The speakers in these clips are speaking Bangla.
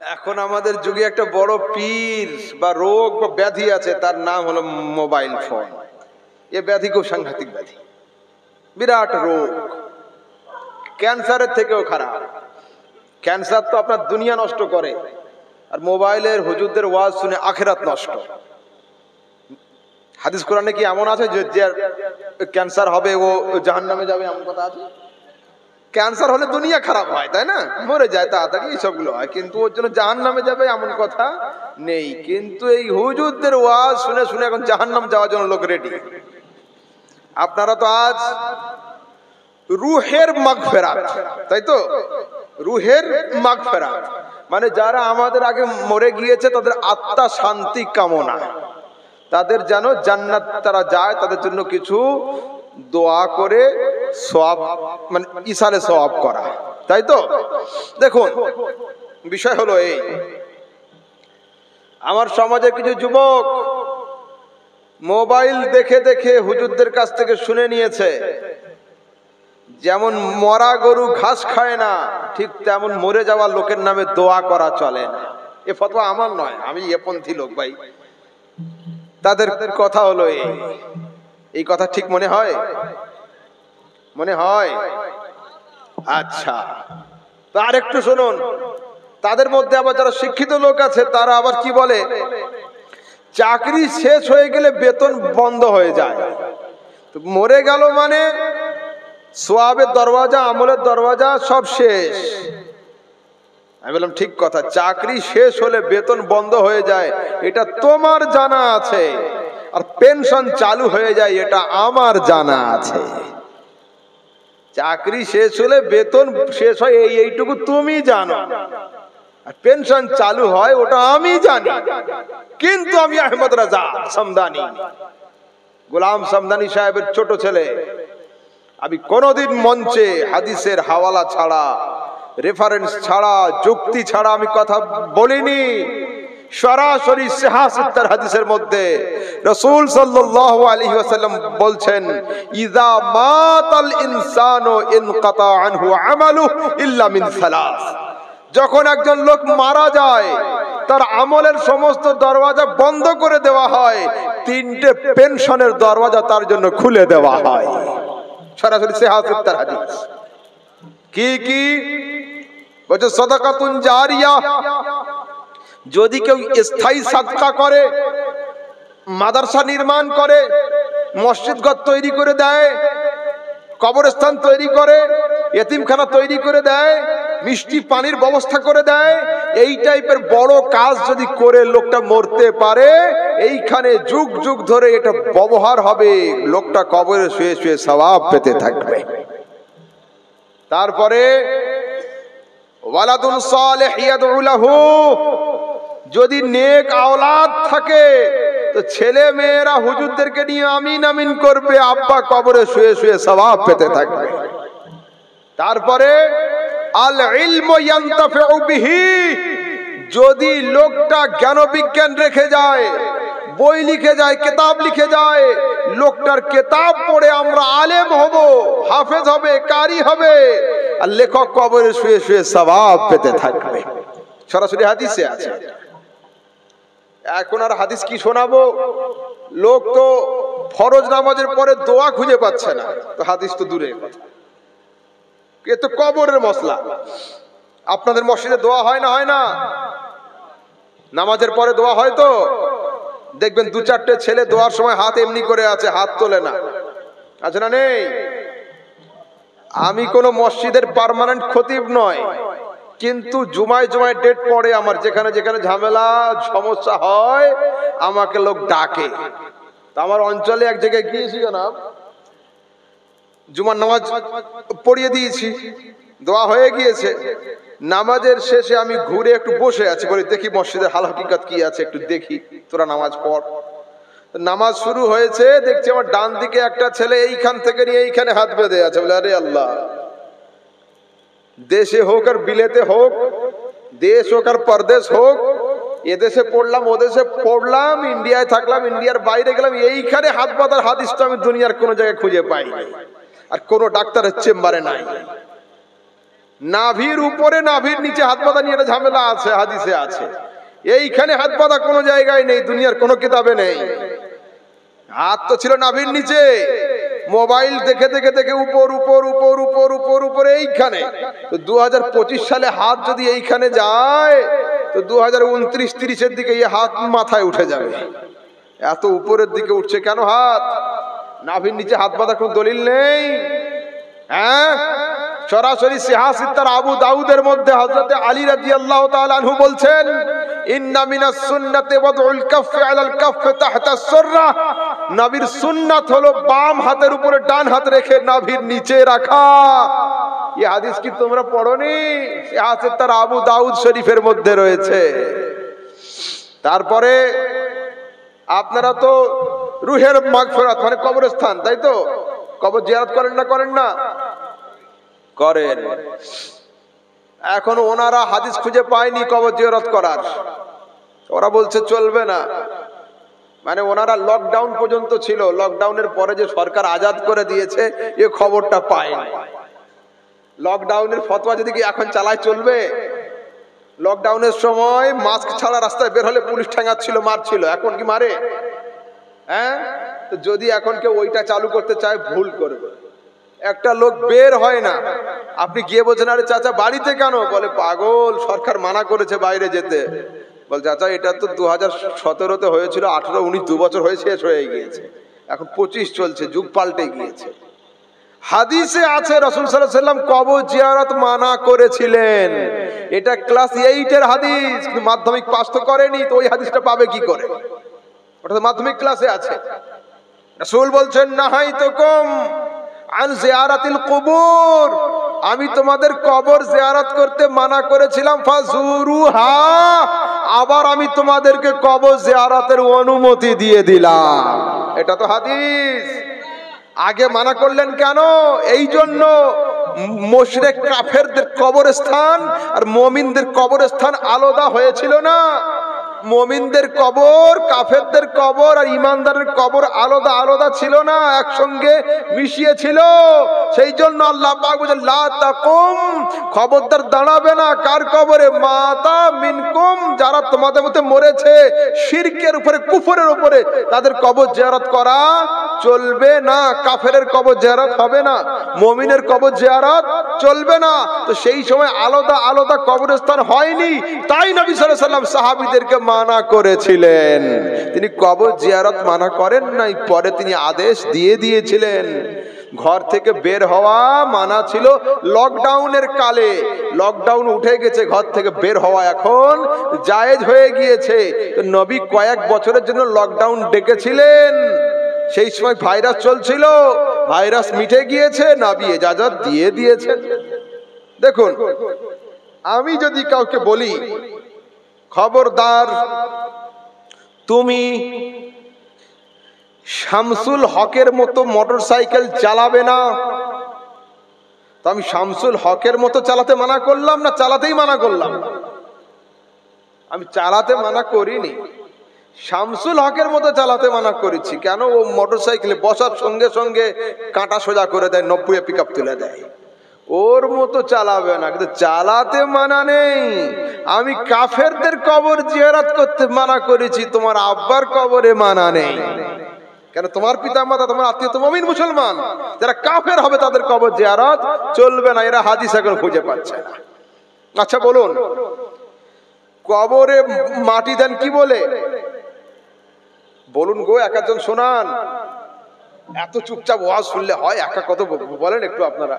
এখন আমাদের যুগে একটা বড় পীর বা রোগ বা ব্যাধি আছে, তার নাম হলো মোবাইল ফোন। এ ব্যাধি খুব সাংঘাতিক ব্যাধি, বিরাট রোগ, ক্যান্সারের থেকেও খারাপ। ক্যান্সার তো আপনার দুনিয়া নষ্ট করে, আর মোবাইলের হুজুরদের ওয়াজ শুনে আখিরাত নষ্ট। হাদিস কোরআনে কি এমন আছে যে ক্যান্সার হবে ও জাহান্নামে যাবে, এমন কথা আছে? ক্যান্সার হলে দুনিয়া খারাপ হয়, তাই না? মরে যায় তাড়াতাড়ি, এইসবগুলো হয়, কিন্তু ওর জন্য জাহান্নামে যাবে এমন কথা নেই। কিন্তু এই হুজুরদের ওয়াজ শুনে শুনে এখন জাহান্নাম যাওয়ার জন্য লোক রেডি। আপনারা তো আজ রুহের মাগফিরাত, তাই তো? রুহের মাগফিরাত মানে যারা আমাদের আগে মরে গিয়েছে তাদের আত্মা শান্তি কামনা, তাদের যেন জান্নাত তারা যায়, তাদের জন্য কিছু দোয়া করে সওয়াব, মানে ইসালে সওয়াব করা, তাই তো? দেখুন, বিষয় হলো এই, আমার সমাজে কিছু যুবক মোবাইল দেখে দেখে হুজুরদের কাছ থেকে শুনে নিয়েছে, যেমন মরা গরু ঘাস খায় না, ঠিক তেমন মরে যাওয়া লোকের নামে দোয়া করা চলে না। এ ফতোয়া আমার নয়, আমি এপন্থী লোক ভাই। তাদের কথা হলো এই কথা ঠিক মনে হয়? মনে হয়? আচ্ছা, তো আর একটু শুনুন। তাদের মধ্যে আবার যারা শিক্ষিত লোক আছে তারা আবার কি বলে, চাকরি শেষ হয়ে গেলে বেতন বন্ধ হয়ে যায়, তো মরে গেল মানে সোয়াবের দরওয়াজা, আমলের দরওয়াজা সব শেষ। আমি বললাম ঠিক কথা, চাকরি শেষ হলে বেতন বন্ধ হয়ে যায় এটা তোমার জানা আছে, আর পেনশন চালু হয়ে যায় এটা আমার জানা আছে। চাকরি শেষ হলে বেতন শেষ হয় এইটুকু তুমি জানো, আর পেনশন চালু হয় ওটা আমি জানি। কিন্তু আমি আহমদ রাজা সমদানি, গোলাম সমদানি সাহেবের ছোট ছেলে, আমি কোনদিন মঞ্চে হাদিসের হাওয়ালা ছাড়া, রেফারেন্স ছাড়া, যুক্তি ছাড়া আমি কথা বলিনি। সরাসরি সিহাহ হাদিসের মধ্যে রাসূল সাল্লাল্লাহু আলাইহি ওয়াসাল্লাম বলছেন, ইযা মাতাল ইনসানু ইনকাতা আনহু আমালুহু ইল্লা মিন সালাস। যখন একজন লোক মারা যায় তার আমলের সমস্ত দরওয়াজা বন্ধ করে দেওয়া হয়, তিনটে পেনশনের দরওয়াজা তার জন্য খুলে দেওয়া হয়। সরাসরি সিহাহ হাদিস। কি কি বলছে? সাদাকাতুন জারিয়া, যদি কেউ স্থায়ী সাদকা করে, মাদ্রাসা নির্মাণ করে, মসজিদঘর তৈরি করে দেয়, কবরস্থান তৈরি করে, এতিমখানা তৈরি করে দেয়, মিষ্টি পানির ব্যবস্থা করে দেয়, এই টাইপের বড় কাজ যদি করে লোকটা মরতে পারে, এইখানে যুগ যুগ ধরে এটা ব্যবহার হবে, লোকটা কবরে শুয়ে শুয়ে সওয়াব পেতে থাকবে। তারপরে ওয়ালাদুন সালেহ ইয়াদউ লাহু, যদি নেক আওলাদ থাকে তো ছেলে মেয়েরা হুজুরদেরকে নিয়ে আমিন আমিন করবে, আব্বা কবরে শুয়ে শুয়ে সওয়াব পেতে থাকবে। তারপরে আল ইলমু ইয়ানতাফিউ বিহি, যদি লোকটা জ্ঞান বিজ্ঞান রেখে যায়, বই লিখে যায়, কিতাব লিখে যায়, লোকটার কিতাব পড়ে আমরা আলেম হব, হাফেজ হবে, কারি হবে, আর লেখক কবরে শুয়ে শুয়ে সওয়াব পেতে থাকবে। সরাসরি হাদিসে আছে। এখন আর হাদিস কি শোনাবো? লোক তো ফরজ নামাজের পরে দোয়া খুঁজে পাচ্ছে না, তো হাদিস তো দূরের কথা, এ তো কবরের মসলা। আপনাদের মসজিদে দোয়া হয় না? হয় না? নামাজের পরে দোয়া হয় তো? দেখবেন দু চারটে ছেলে দোয়ার সময় হাত এমনি করে আছে, হাত তোলে না, আছে না? নেই? আমি কোনো মসজিদের পার্মানেন্ট খতিব নয়, কিন্তু জুমায় জুমায় ডেট পড়ে আমার, যেখানে যেখানে ঝামেলা সমস্যা হয় আমাকে লোক ডাকে। তা আমার অঞ্চলে এক জায়গায় গিয়েছি জনাব, জুমার নামাজ পড়িয়ে দিয়েছি, দোয়া হয়ে গিয়েছে। নামাজের শেষে আমি ঘুরে একটু বসে আছি, বলি দেখি মসজিদের হাল হাকিকত কি আছে, একটু দেখি, তোরা নামাজ পড়। নামাজ শুরু হয়েছে, দেখছি আমার ডান দিকে একটা ছেলে এইখান থেকে নিয়ে এইখানে হাত বেঁধে আছে। বলে আরে আল্লাহ, দেশে হোক আর বিলেতে হোক, দেশ হোক আর পরদেশ হোক, এদেশে পড়লাম, ওদেশে পড়লাম, ইন্ডিয়ায় থাকলাম, ইন্ডিয়ার বাইরে গেলাম, এইখানে হাত বাঁধার হাদিস তো আমি দুনিয়ার কোনো জায়গায় খুঁজে পাই, আর কোনো ডাক্তারের চেম্বারে নাই। নাভির উপরে নাভির নিচে হাত বাঁধা নিয়ে একটা ঝামেলা আছে, হাদিসে আছে। এইখানে হাত বাঁধা কোনো জায়গায় নেই, দুনিয়ার কোনো কিতাবে নেই। হাত তো ছিল নাভির নিচে, মোবাইল দেখে দেখে দেখে উপর উপর উপর উপর উপর উপর এইখানে। তো 2025 সালে হাত যদি এইখানে যায় তো 2029-30-এর দিকে এই হাত মাথায় উঠে যাবে। এত উপরের দিকে উঠছে কেন হাত? নাভির নিচে হাত বাঁধার কোনো দলিল নেই। হ্যাঁ, সরাসরি সিহাসিত্তার আবু দাউদের মধ্যে হযরত আলী রাদিয়াল্লাহু তাআলা আনহু বলছেন, ইন্না মিনাস সুন্নাতি ওয়াদউল কাফফি আলাল কাফফি তাহতা আস-সুররা। নবীর সুন্নাত হলো বাম হাতের উপরে ডান হাত রেখে নাভির নিচে রাখা। এই হাদিস কি তোমরা পড়োনি? সিহাসিত্তার আবু দাউদ শরীফের মধ্যে রয়েছে। তারপরে আপনারা তো রুহের মাগফিরাত মানে কবরস্থান, তাই তো? কবর জিয়ারত করেন না করেন না? করেন। এখন ওনারা হাদিস খুঁজে পায়নি কবর জিয়ারত করার, ওরা বলছে চলবে না। মানে ওনারা লকডাউন পর্যন্ত ছিল, লকডাউনের পরে যে সরকার আজাদ করে দিয়েছে এ খবরটা পায়নি। লকডাউনের ফতোয়া যদি কি এখন চালায় চলবে? লকডাউনের সময় মাস্ক ছাড়া রাস্তায় বের হলে পুলিশ ঠ্যাঙাচ্ছিল, মারছিল, এখন কি মারে? হ্যাঁ, তো যদি এখন কেউ ওইটা চালু করতে চায় ভুল করবে। একটা লোক বের হয় না, আপনি গিয়ে বলছেন আরে চাচা বাড়িতে কেন? বলে পাগল, সরকার মানা করেছে বাইরে যেতে। বল চাচা এটা তো 2017-তে হয়েছিল, 18-19 2 বছর হয়ে শেষ হয়ে গিয়েছে, এখন 25 চলছে, যুগ পাল্টে গিয়েছে। হাদিসে আছে রাসূল সাল্লাল্লাহু আলাইহি ওয়াসাল্লাম কবর জিয়ারত মানা করেছিলেন। এটা ক্লাস 8-এর হাদিস, কিন্তু মাধ্যমিক পাস তো করেনি, তো ওই হাদিসটা পাবে কি করে? ওটা তো মাধ্যমিক ক্লাসে আছে। রাসূল বলছেন নাহাইতুকুম আন জিয়ারাতিল কুবুর, আমি তোমাদের কবর জিয়ারত করতে মানা করেছিলাম, ফাজুরুহা, আবার আমি তোমাদেরকে কবর জিয়ারতের অনুমতি দিয়ে দিলাম। এটা তো হাদিস। আগে মানা করলেন কেন? এই জন্য মুশরিক কাফেরদের কবরস্থান আর মুমিনদের কবরস্থান আলাদা হয়েছিল না। মুমিনদের কবর, কাফেরদের কবর আর ইমানদারের কবর আলাদা আলাদা ছিল না, একসঙ্গে মিশিয়ে ছিল। সেই জন্য আল্লাহ পাক বলেন লা তাকুম, খবরদার দাঁড়াবে না কার কবরে? মাতা মিনকুম, যারা তোমাদের মধ্যে মরেছে শিরকের উপরে, কুফরের উপরে, তাদের কবর জিয়ারত করা চলবে না। কাফেরের কবর জিয়ারত হবে না, মুমিনের কবর জিয়ারত চলবে না। তো সেই সময় আলাদা আলাদা কবরস্থান হয়নি, তাই নবী সাল্লাল্লাহু আলাইহি ওয়াসাল্লাম সাহাবীদেরকে মানা করেছিলেন। তিনি কবর জিয়ারত মানা করেন নাই, পরে তিনি আদেশ দিয়ে দিয়েছিলেন। ঘর থেকে বের হওয়া মানা ছিল লকডাউনের কালে, লকডাউন উঠে গেছে, ঘর থেকে বের হওয়া এখন জায়েজ হয়ে গিয়েছে। তো নবী কয়েক বছরের জন্য লকডাউন ডেকেছিলেন, সেই সময় ভাইরাস চলছিল, ভাইরাস মিটে গিয়েছে, নবী ইজাজত দিয়ে দিয়েছেন। দেখুন, আমি যদি কাউকে বলি খবরদার তুমি শামসুল হকের মতো মোটরসাইকেল চালাবে না, তো আমি শামসুল হকের মতো চালাতে মানা করলাম না চালাতেই মানা করলাম? আমি চালাতে মানা করিনি, শামসুল হকের মতো চালাতে মানা করেছি। কেন? ও মোটরসাইকেলে বসার সঙ্গে সঙ্গে কাঁটা সোজা করে দেয়, 90-এ পিকআপ তুলে দেয়, ওর মতো চালাবে না। কিন্তু চালাতে মানা নেই। আমি কাফেরদের কবর জিয়ারত করতে মানা করেছি, তোমার আব্বার কবরে মানা নেই। কেন? তোমার পিতা মাতা, তোমার আত্মীয় তো মুমিন মুসলমান, যারা কাফের হবে তাদের কবর জিয়ারত চলবে না। এরা হাদিস এখন খুঁজে পাচ্ছে না। আচ্ছা বলুন, কবরে মাটি দেন কি বলে? বলুন গো, এক একজন শোনান। এত চুপচাপ ওয়াজ শুনলে হয়? একা কত বলেন একটু আপনারা।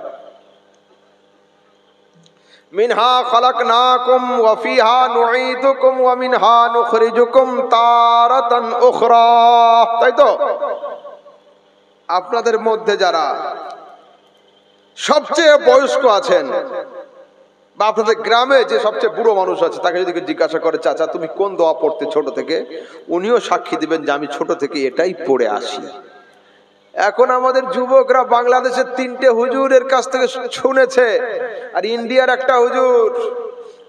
মিনহা খালাকনাকুম ওয়া ফিহা নুঈদুকুম ওয়া মিনহা নুখরিজুকুম তারাতান উখরা, তাই তো? আপনাদের মধ্যে যারা সবচেয়ে বয়স্ক আছেন বা আপনাদের গ্রামে যে সবচেয়ে বুড়ো মানুষ আছে, তাকে যদি জিজ্ঞাসা করে চাচা তুমি কোন দোয়া পড়তে ছোট থেকে, উনিও সাক্ষী দিবেন যে আমি ছোট থেকে এটাই পড়ে আসি। এখন আমাদের যুবকরা বাংলাদেশের 3টে হুজুরের কাছ থেকে শুনেছে, আর ইন্ডিয়ার একটা হুজুর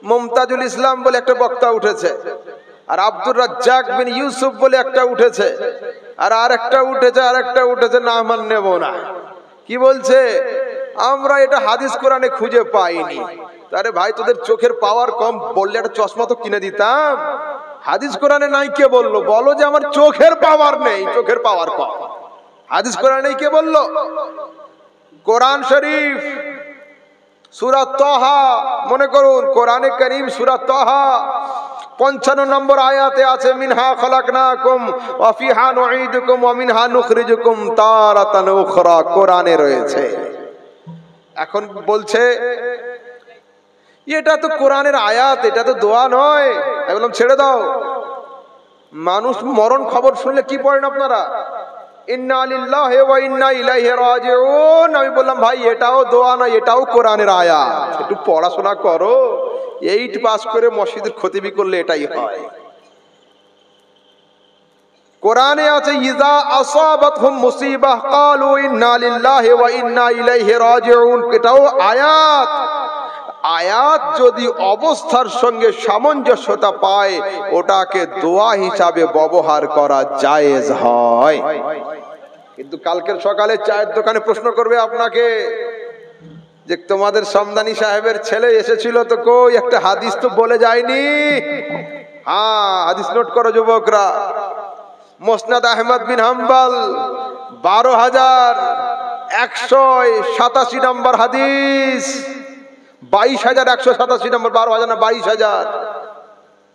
মুমতাজুল ইসলাম বলে একটা বক্তা উঠেছে, আর আব্দুর রাজ্জাক বিন ইউসুফ বলে একটা উঠেছে, আর আরেকটা উঠেছে, নাম আর নেব না। কি বলছে? আমরা এটা হাদিস কোরআনে খুঁজে পাইনি। আরে ভাই, তোদের চোখের পাওয়ার কম, বললে একটা চশমা তো কিনে দিতাম। হাদিস কোরআনে নাই কে বললো? বলো যে আমার চোখের পাওয়ার নেই, চোখের পাওয়ার কম। হাদিস কোরআনে কে বললো? কোরআন শরীফ সূরা তাহা, মনে করুন কোরআনে কারীম সূরা তাহা 55 নম্বর আয়াতে আছে, মিনহা খলাকনাকুম ওয়া ফিহা নুঈদুকুম ওয়া মিনহা নুখরিজুকুম তারাতান উখরা, কোরআনে রয়েছে। এখন বলছে এটা তো কোরআনের আয়াত, এটা তো দোয়া নয়। আমি বললাম ছেড়ে দাও, মানুষ মরণ খবর শুনলে কি পড়েন আপনারা? ইন্না লিল্লাহি ওয়া ইন্না ইলাইহি রাজিউন। আমি বললাম ভাই এটাও দোয়া নয়, এটাও কোরআনের আয়াত, একটু পড়াশোনা করো। 8 পাস করে মসজিদের খতিবি করলে এটাই হয়। কোরআনে আছে ইযা আসাবাতহুম মুসিবাহ ক্বালু ইন্না লিল্লাহি ওয়া ইন্না ইলাইহি রাজিউন, এটাও আয়াত। আয়াত যদি অবস্থার সঙ্গে সামঞ্জস্যতা পায় ওটাকে দোয়া হিসাবে ব্যবহার করা জায়েজ হয়। কিন্তু কালকের সকালে চায়ের দোকানে প্রশ্ন করবে আপনাকে যে তোমাদের সমদানি সাহেবের ছেলে এসেছিল তো কই, একটা হাদিস তো বলে যায়নি। হ্যাঁ, হাদিস নোট করো যুবকরা। মুসনাদ আহমদ বিন হাম্বল 12,187 নম্বর হাদিস, 22,187 নম্বর, 12,000 না 22,000।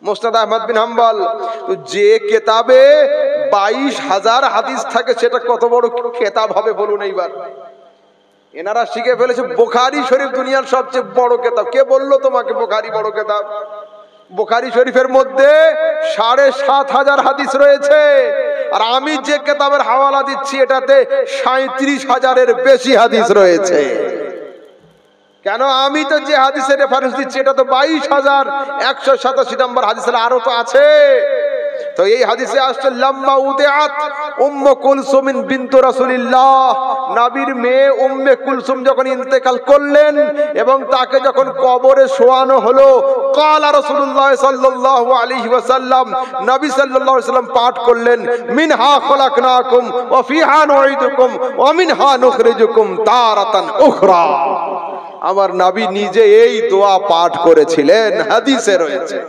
মুসনাদ আহমদ বিন হাম্বল, যে কেতাবে 22,000 হাদিস থাকে সেটা কত বড় কেতাব হবে বলুন এইবার। এনারা শিখে ফেলেছে বুখারী শরীফ দুনিয়ার সবচেয়ে বড় কেতাব। কে বললো তোমাকে বুখারী বড় কেতাব? বুখারী শরীফের মধ্যে 7,500 হাদিস রয়েছে, আর আমি যে কেতাবের হাওয়ালা দিচ্ছি এটাতে 37,000-এর বেশি হাদিস রয়েছে। কেন? আমি তো যে হাদিসের রেফারেন্স দিচ্ছি এটা তো 22,187 নম্বর হাদিসের, আরো তো আছে। তো এই হাদিসে আসছে লাম্মা উদিআত উম্মু কুলসুম বিনতু রাসূলিল্লাহ, নবীর মেয়ে উম্মে কুলসুম যখন ইন্তেকাল করলেন এবং তাকে যখন কবরে শোয়ানো হলো, ক্বালা রাসূলুল্লাহ সাল্লাল্লাহু আলাইহি ওয়াসাল্লাম, নবী সাল্লাল্লাহু আলাইহি ওয়াসাল্লাম পাঠ করলেন মিনহা খলাকনাকুম ওয়া ফিহা নুঈদুকুম ওয়া মিনহা নুখরিজুকুম তারাতান উখরা। আমার নবী নিজে এই দোয়া পাঠ করেছিলেন, হাদিসে রয়েছে।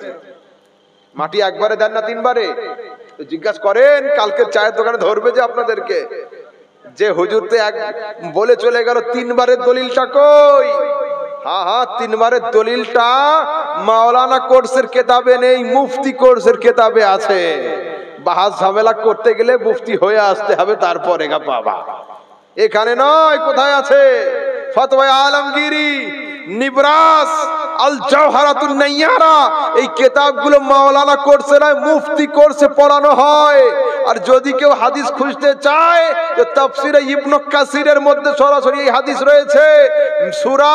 মাটি একবারে দেন না 3 বারে? জিজ্ঞাসা করেন, কালকে চায়ের দোকানে ধরবে যে আপনাদেরকে যে হুজুর তো এক বলে চলে গেল 3 বারের দলিলটা কই? হ্যাঁ হ্যাঁ, 3 বারের দলিলটা মাওলানা কোর্সের কেতাবে নেই, মুফতি কোর্সের কেতাবে আছে। বাহাস ঝামেলা করতে গেলে মুফতি হয়ে আসতে হবে, তারপরে গা বাবা। এখানে নয়, কোথায় আছে? ফতোয়া আলমগীরি, নিবরাস, আল জাওহারাতুন নাইয়ারা, এই কিতাবগুলো মাওলানা কোর্সে নয় মুফতি কোর্সে পড়ানো হয়। আর যদি কেউ হাদিস খুঁজতে চায় তো তাফসিরে ইবনে কাসিরের মধ্যে সরাসরি এই হাদিস রয়েছে। সূরা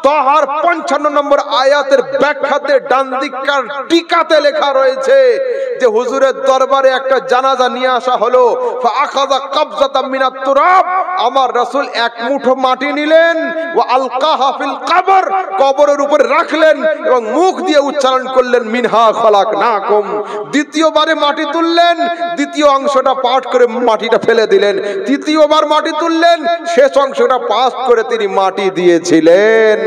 তাহার 55 নম্বর আয়াতের ব্যাখ্যাতে ডান দিককার টিকাতে লেখা রয়েছে যে হুজুরের দরবারে একটা জানাজা নিয়ে আসা হলো, ফাআখাযা কবজাতাম মিনাত তুরাব, আমার রাসূল এক মুঠো মাটি নিলেন, ওয়া আলকাহা ফিল কবর, কবরের উপরে রাখলেন এবং মুখ দিয়ে উচ্চারণ করলেন মিনহা খলাকনাকুম। দ্বিতীয়বারে মাটি তুললেন, দ্বিতীয় অংশটা পাঠ করে মাটিটা ফেলে দিলেন, তৃতীয়বার মাটি তুললেন, শেষ অংশটা পাঠ করে তিনি মাটি দিয়েছিলেন।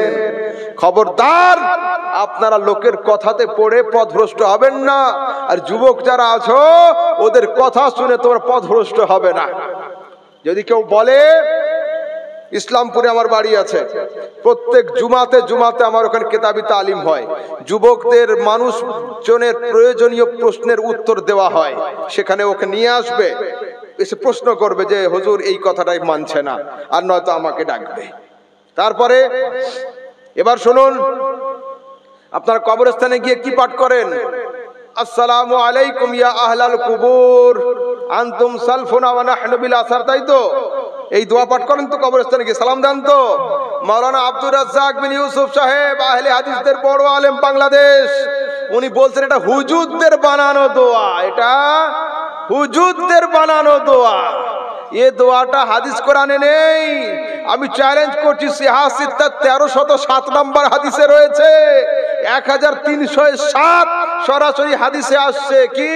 খবরদার, আপনারা লোকের কথাতে পড়ে পথভ্রষ্ট হবেন না। আর যুবক যারা আছো ওদের কথা শুনে তোমরা পথভ্রষ্ট হবে না। যদি কেউ বলে, ইসলামপুরে আমার বাড়ি আছে, প্রত্যেক জুমাতে আমার ওখানে কেতাবি তালিম হয়, যুবকদের মানুষজনের প্রয়োজনীয় প্রশ্নের উত্তর দেওয়া হয়, সেখানে ওকে নিয়ে আসবে, এসে প্রশ্ন করবে যে হুজুর এই কথাটাই মানছে না, আর নয়তো আমাকে ডাকবে। তারপরে এবার শুনুন, আপনারা কবরস্থানে গিয়ে কি পাঠ করেন? আসসালামু আলাইকুম ইয়া আহলাল কুবুর আনতুম সালফুনা ওয়া নাহনু বিল আসার, তাই তো? এই দোয়া পাঠ করেন তো কবরস্থানে গিয়ে, সালাম দেন তো। মাওলানা আব্দুর রাজ্জাক বিন ইউসুফ সাহেব, আহলে হাদিসদের বড় আলেম বাংলাদেশ, উনি বলছেন এটা হুজুরদের বানানো দোয়া, এটা হুজুরদের বানানো দোয়া। এ দোয়াটা হাদিস কোরআনে নেই। আমি চ্যালেঞ্জ করছি, সিহাহ সিত্তা 1307 নম্বর হাদিসে রয়েছে, 1307 সরাসরি হাদিসে আসছে কি,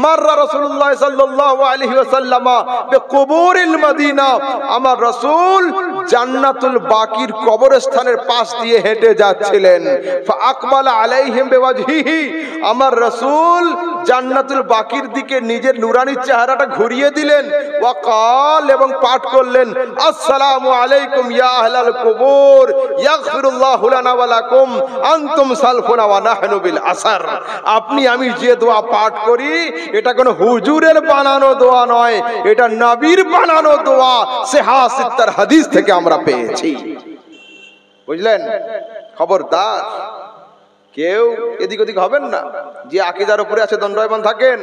মাররা রাসূলুল্লাহ সাল্লাল্লাহু আলাইহি ওয়াসাল্লাম বিকুবুরিল মদিনা, আমার রাসূল জান্নাতুল বাকির কবরস্থানের পাশ দিয়ে হেঁটে যাচ্ছিলেন। ফাআকবালা আলাইহিম বিওয়াজহিহি, আমার রাসূল জান্নাতুল বাকির দিকে নিজের নুরানি চেহারাটা ঘুরিয়ে দিলেন। ওয়াকাল, এবং পাঠ করলেন, আসসালামু আলাইকুম ইয়া আহলাল কুবুর ইয়াগফিরুল্লাহু লানা ওয়া লাকুম আনতুম সালফুনা ওয়া নাহনু বিল আসর। আপনি আমি যে দোয়া পাঠ করি এটা কোনো হুজুরের বানানো দোয়া নয়, এটা নবীর বানানো দোয়া, সিহাহ সিত্তার হাদিস থেকে আমরা পেয়েছি। বুঝলেন? খবরদার কেউ এদিক ওদিক হবেন না। যে আকীদার উপরে আছে দণ্ডায়মান থাকেন।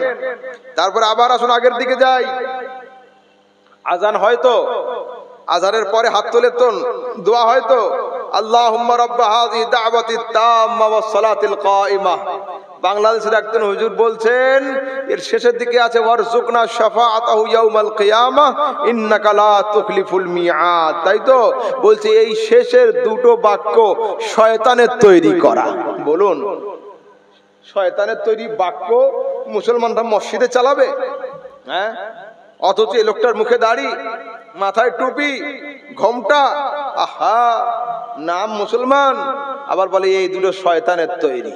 তারপরে আবার আসুন আগের দিকে যাই। আজান হয়তো, আজানের পরে হাত তুলে তো দোয়া হয়তো, আল্লাহুম্মা রাব্বা হাযিহি দাওয়াতিত তাম্মা ওয়াস সালাতিল কায়িমা। বাংলাদেশের একজন হুজুর বলছেন, এর শেষের দিকে আছে ওয়ারযুকনা শাফাআতাহু ইয়াউমাল কিয়ামাহ ইন্নাকা লা তুখলিফুল মিআদ। তাই তো বলছে এই শেষের দুটো বাক্য শয়তানের তৈরি করা। বলুন, শয়তানের তৈরি বাক্য মুসলমানরা মসজিদে চালাবে? হ্যাঁ, অথচ এই লোকটার মুখে দাড়ি, মাথায় টুপি, ঘোমটা, আহা, নাম মুসলমান, আবার বলে এই দুটো শয়তানের তৈরি।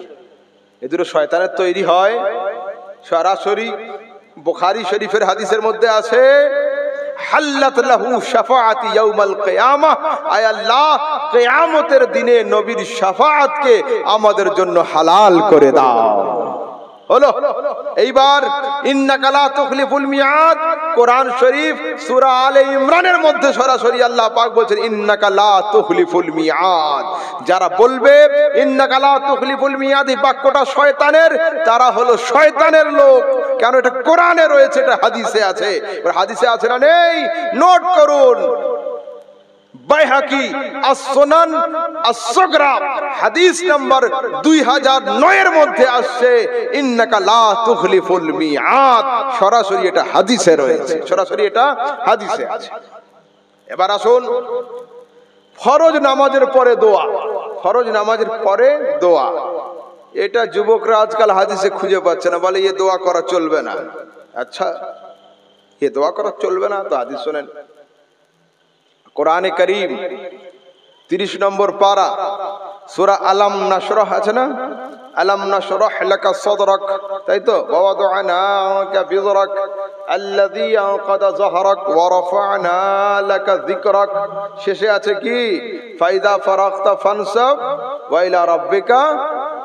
এই দুটো শয়তানের তৈরি হয়। সরাসরি বুখারী শরীফের হাদিসের মধ্যে আছে, হাল্লাত লাহু শাফাআতি ইয়াউমাল কিয়ামাহ, আয় আল্লাহ কিয়ামতের দিনে নবীর শাফাআতকে আমাদের জন্য হালাল করে দাও। হলো এইবার ইন্নাকা লা তুখলিফুল মিআদ, কোরআন শরীফ সূরা আলে ইমরানের মধ্যে সরাসরি আল্লাহ পাক বলেন ইন্নাকা লা তুখলিফুল মিআদ। যারা বলবে ইন্নাকা লা তুখলিফুল মিআদ এই বাক্যটা শয়তানের, তারা হলো শয়তানের লোক। কেন? এটা কোরআনে রয়েছে, এটা হাদিসে আছে। হাদিসে আছে না নেই? নোট করুন, বাইহাকি as-সুনান as-সুগরা হাদিস নাম্বার 2009 এর মধ্যে আসছে ইন্নাকা লা তুখলিফুল মিআদ। সরাসরি এটা হাদিসে রয়েছে, সরাসরি এটা হাদিসে আছে। এবার আসুন ফরজ নামাজের পরে দোয়া। ফরজ নামাজের পরে দোয়া, এটা যুবকরা আজকাল হাদিসে খুঁজে পাচ্ছে না, বলে এই দোয়া করা চলবে না। আচ্ছা, এই দোয়া করা চলবে না তো হাদিস শুনেন। কোরআনে কারীম 30 নম্বর পারা, সূরা আলাম নাশরাহ আছে না, আলাম নাশরাহ লাকা সাদরাক, তাই তো, ওয়াদা'না আনকা বিযরাক আল্লাযী আনকাদা যাহরাক ওয়া রাফা'না লাকা যিকরাক। শেষে আছে কি, ফাইদা ফারাগতা ফানসাব ওয়া ইলা রাব্বিকা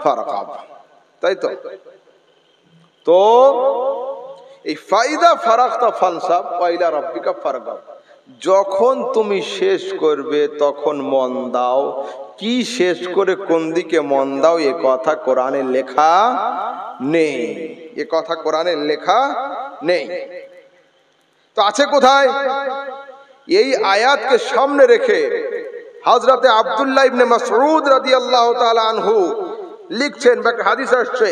ফারগাব। তাই তো, তো এই ফাইদা ফারাগতা ফানসাব ওয়া ইলা রাব্বিকা ফারগাব, যখন তুমি শেষ করবে তখন মন দাও। কি শেষ করে কোন দিকে মন দাও এ কথা কোরআনে লেখা নেই, এ কথা কোরআনে লেখা নেই। তো আছে কোথায়? এই আয়াতকে সামনে রেখে হযরতে আব্দুল্লাহ ইবনে মাসউদ রাদিয়াল্লাহু তাআলা আনহু লিখছেন, হাদিস আসছে,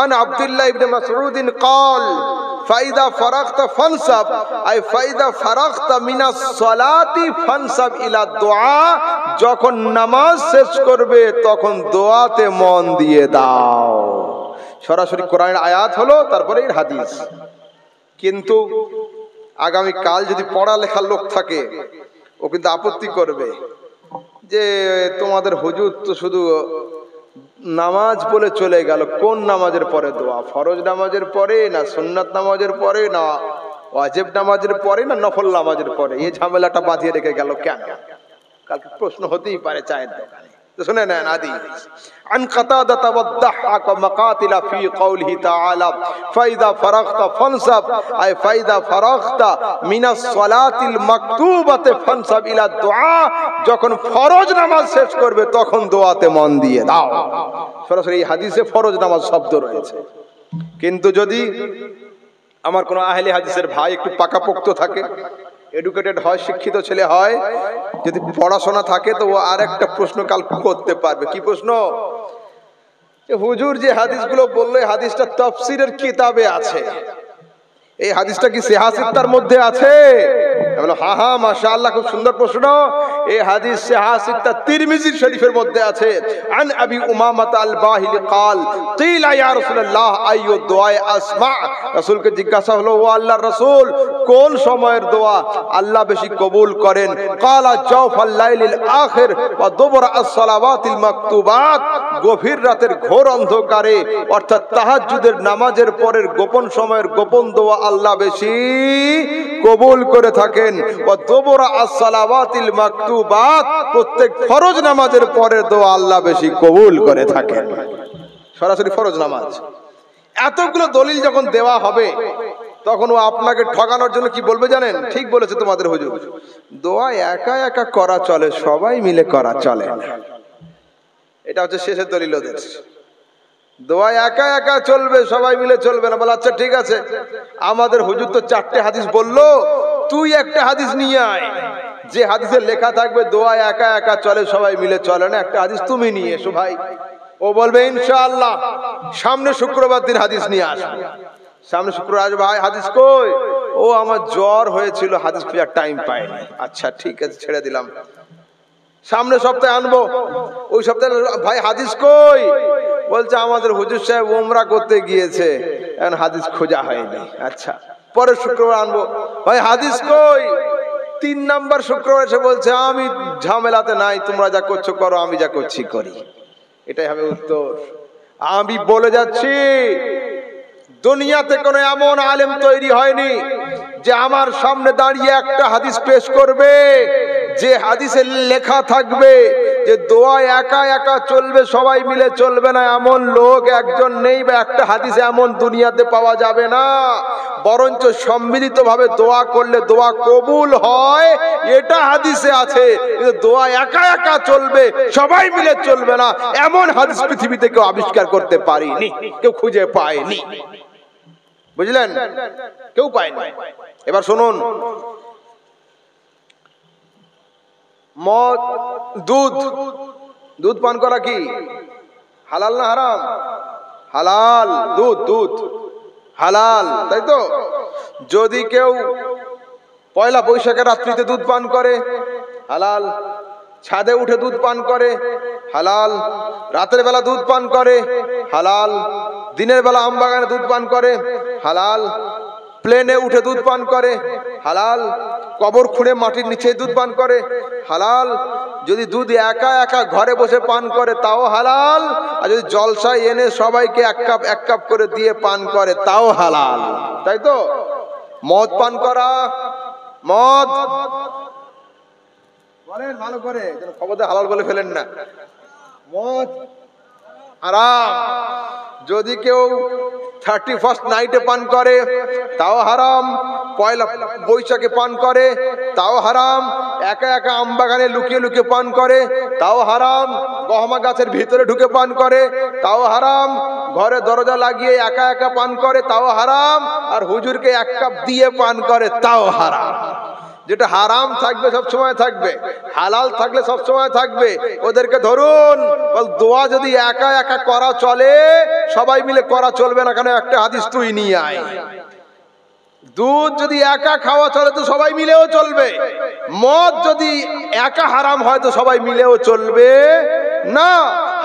আন আব্দুল্লাহ ইবনে মাসউদ قال ফাইদা ফারাগতা ফানসাব, আই ফাইদা ফারাগতা মিনাস সালাতি ফানসাব ইলা দুআ, যখন নামাজ শেষ করবে তখন দোয়াতে মন দিয়ে দাও। সরাসরি কোরআনের আয়াত হলো, তারপরে এর হাদিস। কিন্তু আগামী কাল যদি পড়ালেখার লোক থাকে, ও কিন্তু আপত্তি করবে যে তোমাদের হুজুর তো শুধু নামাজ বলে চলে গেল, কোন নামাজের পরে দোয়া? ফরজ নামাজের পরে, না সুন্নাত নামাজের পরে, না ওয়াজিব নামাজের পরে, না নফল নামাজের পরে? এই ঝামেলাটা বাঁধিয়ে রেখে গেল কেন? কালকে প্রশ্ন হতেই পারে চায়ের দোকানে। তো শুনে নেন হাদিস, আন কাতাদা তাওয়াদ্দাহাক ওয়া মাকাতিলা ফি কওলিহি তাআলা ফাইদা ফারাগতা ফানসাব, আই ফাইদা ফারাগতা মিনাস সালাতিল মাকতুবাতি ফানসাব ইলা দুআ, যখন ফরজ নামাজ শেষ করবে তখন দোয়াতে মন দিয়ে দাও। সরাসরি এই হাদিসে ফরজ নামাজ শব্দ রয়েছে। কিন্তু যদি আমার কোনো আহলে হাদিসের ভাই একটু পাকাপোক্ত থাকে, এডুকেটেড হয়, শিক্ষিত ছেলে হয়, যদি পড়াশোনা থাকে, তো ও আর একটা প্রশ্ন কাল করতে পারবে। কি প্রশ্ন? হুজুর যে হাদিসগুলো বললো, এই হাদিসটা তাফসীরের কিতাবে আছে, এই হাদিসটা কি সিহাহ সিত্তার মধ্যে আছে? বলো হ্যাঁ হ্যাঁ, মাশাআল্লাহ, খুব সুন্দর প্রশ্ন। এই হাদিস সিহাহ সিত্তা তিরমিজি শরীফের মধ্যে আছে। আন আবি উমামা আল বাহিলি قال قيل يا رسول الله اي الدعاء اسمع, রাসূলকে জিজ্ঞাসা হলো, ও আল্লাহর রাসূল কোন সময়ের দোয়া আল্লাহ বেশি কবুল করেন? কালা জাওফাল লাইলিল আখির ওয়া দুবরা আস-সালাওয়াতিল মাকতুবাত, গভীর রাতের ঘোর অন্ধকারে অর্থাৎ তাহাজ্জুদের নামাজের পরের গোপন সময়ের গোপন দোয়া আল্লাহ বেশি কবুল করে থাকেন। ওয়া দুবরা আস-সালাওয়াতিল মাকতুবাত, প্রত্যেক ফরজ নামাজের পরের দোয়া আল্লাহ বেশি কবুল করে থাকেন। সরাসরি ফরজ নামাজ। এতগুলো দলিল যখন দেওয়া হবে তখন ও আপনাকে ঠকানোর জন্য কি বলবে জানেন? ঠিক বলেছে তোমাদের হুজুর, দোয়া একা একা করা চলে, সবাই মিলে করা চলে না। এটা হচ্ছে শেষের দলিল ওদের। দোয়া একা একা চলবে, সবাই মিলে চলবে না। বলে আচ্ছা ঠিক আছে, আমাদের হুজুর তো 4টে হাদিস বললো, তুই একটা হাদিস নিয়ে আয় যে হাদিসে লেখা থাকবে দোয়া একা একা চলে, সবাই মিলে চলে না। একটা হাদিস তুমি নিয়ে এসো ভাই। ও বলবে ইনশাআল্লাহ সামনে শুক্রবার দিন হাদিস নিয়ে আসবো। সামনে শুক্রবার আসবে, ভাই হাদিস কই? ও আমার জ্বর হয়েছিল, হাদিস খোঁজার টাইম পাইনি। আচ্ছা ঠিক আছে, ছেড়ে দিলাম, সামনে সপ্তাহে আনবো। ওই সপ্তাহে ভাই হাদিস কই? বলছে আমাদের হুজুর সাহেব উমরা করতে গিয়েছে, এখন হাদিস খোঁজা হয়নি। আচ্ছা পরের শুক্রবার আনবো। ভাই হাদিস কই? 3 নাম্বার শুক্রবার এসে বলছে আমি ঝামেলাতে নাই, তোমরা যা করছো করো, আমি যা করছি করি। এটাই হবে উত্তর। আমি বলে যাচ্ছি দুনিয়াতে কোনো এমন আলেম তৈরি হয়নি যে আমার সামনে দাঁড়িয়ে একটা হাদিস পেশ করবে যে হাদিসে লেখা থাকবে যে দোয়া একা একা চলবে, সবাই মিলে চলবে না। এমন লোক একজন নেই, বা একটা হাদিস এমন দুনিয়াতে পাওয়া যাবে না। বরঞ্চ সম্মিলিতভাবে দোয়া করলে দোয়া কবুল হয়, এটা হাদিসে আছে। কিন্তু দোয়া একা একা চলবে, সবাই মিলে চলবে না, এমন হাদিস পৃথিবীতে কেউ আবিষ্কার করতে পারেনি, কেউ খুঁজে পায়নি। বুঝলেন? কেউ পায়নি। এবার শুনুন, মদ, দুধ পান করা কি হালাল না হারাম? হালাল। দুধ হালাল, তাই তো? যদি কেউ পয়লা বৈশাখের রাত্রিতে দুধ পান করে হালাল, ছাদে উঠে দুধ পান করে হালাল, রাতের বেলা দুধ পান করে হালাল, দিনের বেলা আমবাগানে দুধ পান করে হালাল, প্লেনে উঠে দুধ পান করে হালাল, কবর খুঁড়ে মাটির নিচে দুধ পান করে হালাল, যদি দুধ একা একা ঘরে বসে পান করে তাও হালাল, আর যদি জলসায় এনে সবাইকে এক কাপ করে দিয়ে পান করে তাও হালাল, তাই তো? মদ পান করা, মদ বলেন ভালো করে, খবরদার হালাল বলে ফেলেন না। মদ হারাম। যদি কেউ 31st নাইটে পান করে তাও হারাম, পয়লা বৈশাখে পান করে তাও হারাম, একা একা আমবাগানে লুকিয়ে লুকিয়ে পান করে তাও হারাম, গহমা গাছের ভিতরে ঢুকে পান করে তাও হারাম, ঘরে দরজা লাগিয়ে একা একা পান করে তাও হারাম, আর হুজুরকে 1 কাপ দিয়ে পান করে তাও হারাম। যেটা হারাম থাকবে সব সময় থাকবে, হালাল থাকলে সব সময় থাকবে। ওদেরকে ধরুন, দোয়া যদি একা একা করা চলে, সবাই মিলে করা চলবে না। কেন? একটা হাদিস তুই নিয়ে আয়। দুধ যদি একা খাওয়া চলে তো সবাই মিলেও চলবে। মদ যদি একা হারাম হয় তো সবাই মিলেও চলবে না।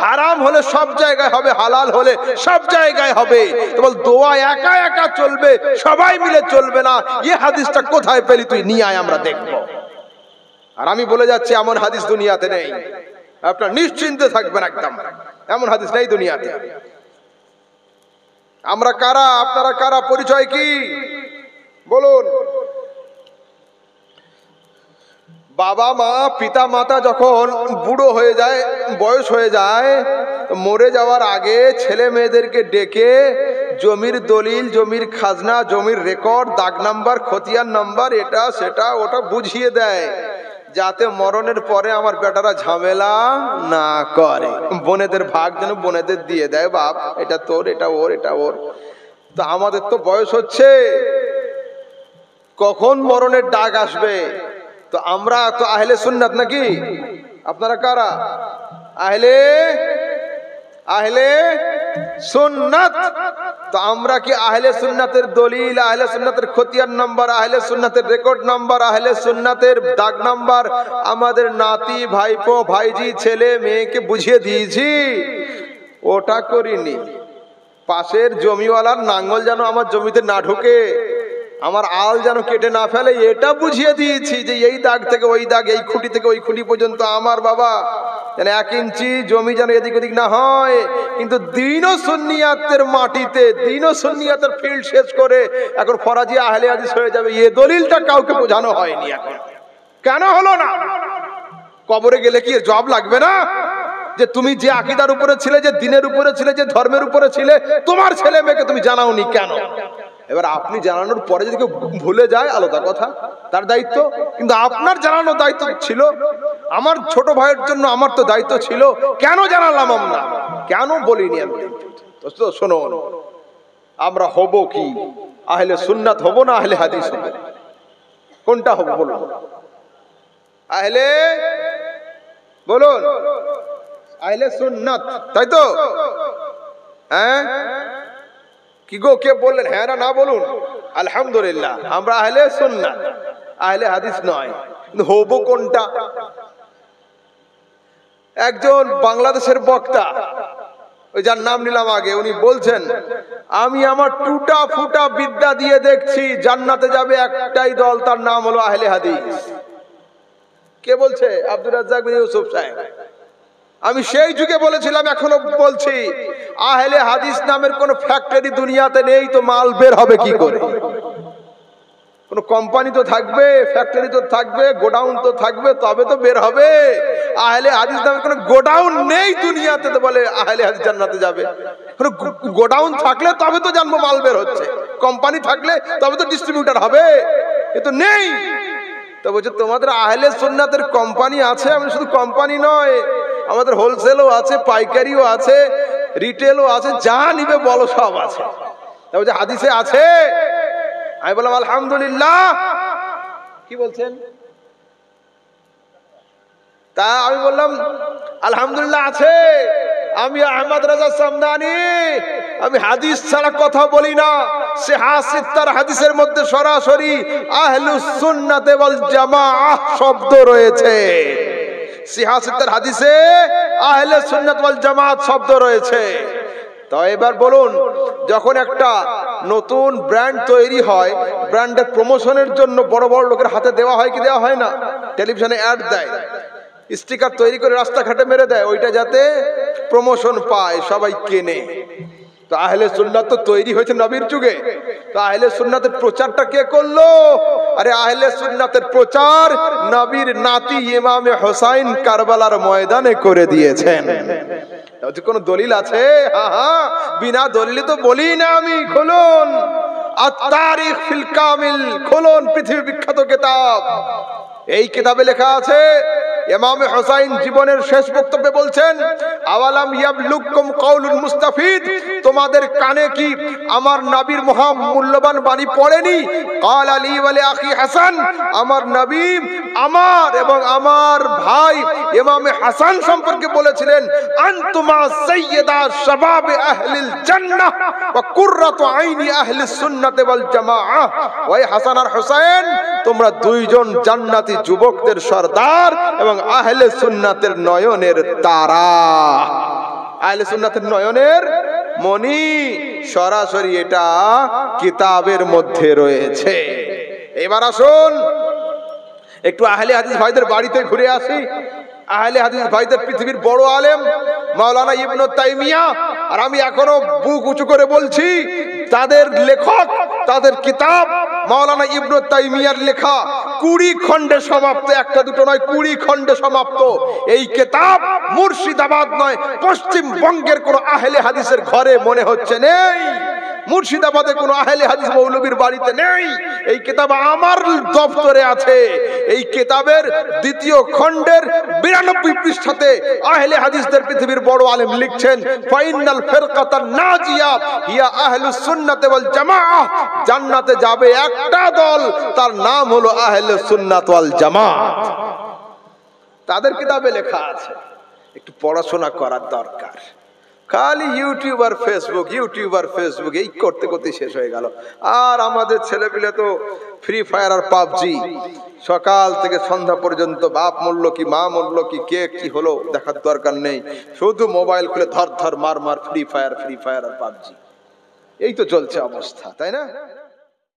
হারাম হলে সব জায়গায় হবে, হালাল হলে সব জায়গায় হবে। তো বল দোয়া একা একা চলবে, সবাই মিলে চলবে না, এই হাদিসটা কোথায় পেলি? তুই নিয়ে আয়, আমরা দেখব। আর আমি বলে যাচ্ছি এমন হাদিস দুনিয়াতে নেই, আপনারা নিশ্চিন্তে থাকবেন একদম, এমন হাদিস নেই দুনিয়াতে। আমরা কারা, আপনারা কারা, পরিচয় কি বলুন? বাবা মা পিতা মাতা যখন বুড়ো হয়ে যায়, বয়স হয়ে যায়, মরে যাওয়ার আগে ছেলে মেয়েদেরকে ডেকে জমির দলিল, জমির খাজনা, জমির রেকর্ড, দাগ নাম্বার, খতিয়ান নাম্বার, এটা সেটা ওটা বুঝিয়ে দেয়, যাতে মরণের পরে আমার বেটারা ঝামেলা না করে। বোনেদের ভাগ যেন বোনেদের দিয়ে দেয়, বাপ এটা তোর, এটা ওর, এটা ওর। তো আমাদের তো বয়স হচ্ছে, কখন মরণের ডাক আসবে? তো আমরা তো আহলে সুন্নাত নাকি? আপনারা কারা? আহলে সুন্নাত। তো আমরা কি আহলে সুন্নাতের দলিল, আহলে সুন্নাতের খতিয়ান নাম্বার, আহলে সুন্নাতের রেকর্ড নাম্বার, আহলে সুন্নাতের দাগ নাম্বার আমাদের নাতি, ভাইপো, ভাইজি, ছেলে মেয়েকে বুঝিয়ে দিয়েছি? ওটা করিনি। পাশের জমিওয়ালার নাঙ্গল যেন আমার জমিতে না ঢোকে, আমার আল যেন কেটে না ফেলে এটা বুঝিয়ে দিয়েছি যে এই দাগ থেকে ওই দাগ, এই খুঁটি থেকে ওই খুঁটি পর্যন্ত আমার বাবা যেন 1 ইঞ্চি জমি যেন এদিক ওদিক না হয়। কিন্তু দ্বীন ও সুন্নিয়াতের মাটিতে, দ্বীন ও সুন্নিয়াতের ফিল্ড শেষ করে এখন ফরাজি আহলে হাদিস হয়ে যাবে, এ দলিলটা কাউকে বোঝানো হয়নি। এখন কেন হলো না? কবরে গেলে কি এর জবাব লাগবে না যে তুমি যে আকীদার উপরে ছিলে, যে দ্বীনের উপরে ছিলে, যে ধর্মের উপরে ছিলে, তোমার ছেলে মেয়েকে তুমি জানাওনি কেন? এবার আপনি জানানোর পরে যদি কেউ ভুলে যায় আলাদা কথা, তার দায়িত্ব। কিন্তু আপনার জানানোর দায়িত্ব ছিল। আমার ছোট ভাইয়ের জন্য আমার তো দায়িত্ব ছিল, কেন জানালাম আমরা, কেন বলিনি আমি? তো শোনো, আমরা হব কি? আহলে সুন্নাত হব না আহলে হাদিস হব? কোনটা হব বলুন? আহলে, বলুন, আহলে সুন্নাত, তাই তো? হ্যাঁ কি গো, কে বললেন হ্যাঁ না বলুন? আলহামদুলিল্লাহ, আমরা আহলে সুন্নাত, আহলে হাদিস নয়। হব কোনটা? একজন বাংলাদেশের বক্তা, ওই যার নাম নিলাম আগে, উনি বলছেন আমি আমার টুটা ফুটা বিদ্যা দিয়ে দেখছি জান্নাতে যাবে একটাই দল, তার নাম হলো আহলে হাদিস। কে বলছে? আব্দুর রাজ্জাক বিন ইউসুফ সাহেব। আমি সেই যুগে বলেছিলাম, এখনো বলছি, আহলে হাদিস নামের কোন ফ্যাক্টরি দুনিয়াতে নেই, তো মাল বের হবে কি করে? কোন কোম্পানি তো থাকবে, ফ্যাক্টরি তো থাকবে, গোডাউন তো থাকবে, তবে তো বের হবে। আহলে হাদিস নামের কোন গোডাউন নেই দুনিয়াতে, তো বলে আহলে হাদিস জান্নাতে যাবে। কোন গোডাউন থাকলে তবে তো জানবো মাল বের হচ্ছে, কোম্পানি থাকলে তবে তো ডিস্ট্রিবিউটর হবে, এ তো নেই। তো বলছে তোমাদের আহলে সুন্নাতের কোম্পানি আছে। আমি শুধু কোম্পানি নয়, আমাদের হোলসেলও আছে, পাইকারিও আছে, রিটেলও আছে, যা নিবে বলো সব আছে। তা বলছে হাদিসে আছে। আমি বললাম আলহামদুলিল্লাহ। কি বলছেন? তা আমি বললাম আলহামদুলিল্লাহ আছে। আমি আহমদ রাজা সামদানি, আমি হাদিস ছাড়া কথা বলি না। সিহাসিত্তার হাদিসের মধ্যে সরাসরি আহলুস সুন্নাত ওয়াল জামাআহ শব্দ রয়েছে। সিহাসিত্তার হাদিসে আহলে সুন্নাত ওয়াল জামাত শব্দ রয়েছে। তো এবার বলুন, যখন একটা নতুন ব্র্যান্ড তৈরি হয়, ব্র্যান্ডের প্রমোশনের জন্য বড় বড় লোকের হাতে দেওয়া হয় কি দেওয়া হয় না? টেলিভিশনে অ্যাড দেয়, স্টিকার তৈরি করে রাস্তাঘাটে মেরে দেয়, ওইটা যাতে প্রমোশন পায়, সবাই কেনে। তো আহলে সুন্নাত তো তৈরি হয়েছে নবীর যুগে। তো আহলে সুন্নাতের প্রচারটা কে করলো? আরে আহলে সুন্নাতের প্রচার নবীর নাতি ইমামে হোসাইন কারবালার ময়দানে করে দিয়েছেন। কোন দলিল আছে? হ্যাঁ, বিনা দলিলে তো বলি না আমি। খুলুন আত-তারিখ ফিল কামিল, খুলুন পৃথিবী বিখ্যাত কিতাব। এই কিতাবে লেখা আছে, ইমামে হোসাইন জীবনের শেষ বক্তব্যে বলছেন, আওয়ালাম ইয়াবলুকুম কাউলুল মুস্তাফিদ, তোমাদের কানে কি আমার নবীর মহামূল্যবান বাণী পড়েনি? ক্বাল আলী ওয়া লি আখি হাসান, আমার নবী আমার এবং আমার ভাই ইমামে হাসান সম্পর্কে বলেছিলেন, আনতুমা সাইয়্যিদা শাবাব আহলিল জান্নাহ ওয়া কুররাতু আইনি আহলিস সুন্নাত ওয়াল জামাআহ। ওই হাসান আর হোসেন, তোমরা দুইজন জান্নাতি যুবকদের সর্দার এবং আহলে সুন্নাতের নয়নের তারা, আহলে সুন্নাতের নয়নের মনি। সরাসরি এটা কিতাবের মধ্যে রয়েছে। এবার আসুন একটু আহলে হাদিস ভাইদের বাড়িতে ঘুরে আসি। আহলে হাদিস ভাইদের পৃথিবীর বড় আলেম মাওলানা ইবনে তাইমিয়া, আর আমি এখনো বুক উঁচু করে বলছি, তাদের লেখক, তাদের কিতাব মাওলানা ইবনে তাইমিয়ার লেখা 20 খণ্ডে সমাপ্ত, একটা দুটো নয়, 20 খণ্ডে সমাপ্ত। এই কিতাব মুর্শিদাবাদ নয়, পশ্চিমবঙ্গের কোন আহলে হাদিসের ঘরে মনে হচ্ছে নেই। মুর্শিদাবাদে কোন আহলে হাদিস মৌলবীর বাড়িতে নেই। এই কিতাব আমার দপ্তরে আছে। এই কিতাবের 2য় খণ্ডের 92 পৃষ্ঠাতে আহলে হাদিসদের পৃথিবীর বড় আলেম লিখছেন, ফাইনাল ফিরকাতান নাজিয়া হিয়া আহলুস সুন্নাত ওয়াল জামাআহ, জান্নাতে যাবে একটা দল, তার নাম হলো আহলে সুন্নাত ওয়াল জামাত। তাদের কিতাবে লেখা আছে। একটু পড়াশোনা করার দরকার। খালি ইউটিউব আর ফেসবুক, ইউটিউব আর ফেসবুক, এই করতে করতে শেষ হয়ে গেল। আর আমাদের ছেলেপিলে তো ফ্রি ফায়ার আর পাবজি, সকাল থেকে সন্ধ্যা পর্যন্ত বাপ মরলো কি মা মরলো কি কে কি হলো দেখার দরকার নেই, শুধু মোবাইল খুলে ধর ধর মার মার ফ্রি ফায়ার আর পাবজি, এই তো চলছে অবস্থা, তাই না?